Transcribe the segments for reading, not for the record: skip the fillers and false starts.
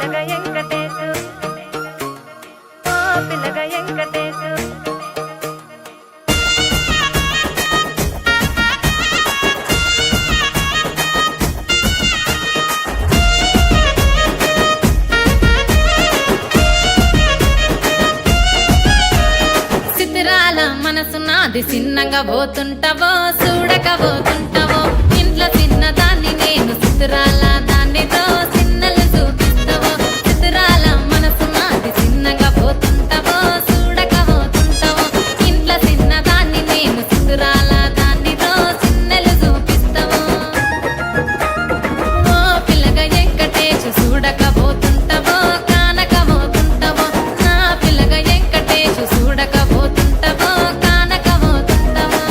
పిల్లగా వెంకటేశు ఓ పిల్లగా వెంకటేశు సిద్ధిరాల మనసు నాది చిన్నగా పోతుంటావో చూడక పోతుంటావో ఇంట్లో చిన్నదాన్ని నేను సిద్ధిరాల దాన్నితో చిన్నలు చూపిస్తావో సిద్ధిరాల మనసు నాది చిన్నగా పోతుంటావో చూడక పోతుంటావో ఇంట్లో చిన్నదాన్ని నేను సిద్ధిరాల దాన్నితో చిన్నలు చూపిస్తావో ఓ పిల్లగా వెంకటేశు చూడక పోతుంటావో కానక పోతుంటావో నా పిల్లగా వెంకటేశు చూడక పోతుంటావో కానక పోతుంటావో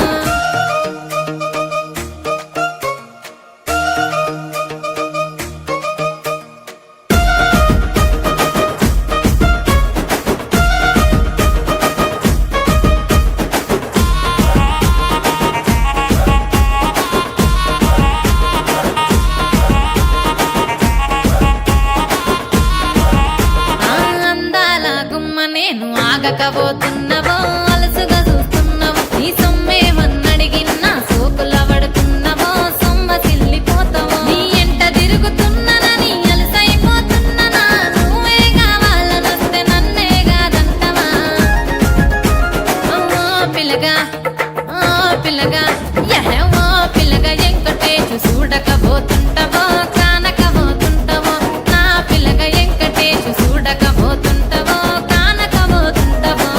ఆ అందాల గుమ్మ నేను ఆగకపోతున్నావో అలసుగా చూస్తున్నావో నీ సొమ్మేమన్నడిగిన్నా సోకుల పడుతున్నావో సొమ్మ సిల్లిపోతావో నీ ఎంట తిరుగుతున్నానని అలసైపోతున్నానా నువ్వే కావాలనొస్తే నన్నే కాదంటవా ఓ పిల్లగా ఓ పిల్లగా యహే ఓ పిల్లగా వెంకటేశు చూడకపోతుంటావో కానకపోతుంటావో నా పిల్లగా వెంకటేశు చూడకపోతుంటావో కానకపోతుంటావో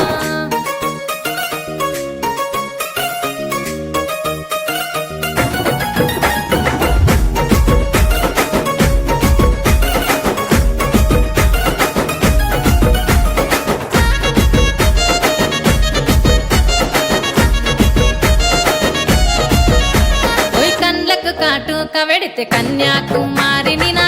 ఓయ్ కండ్లకు కాటుక వెడితే కన్యాకుమారిని నా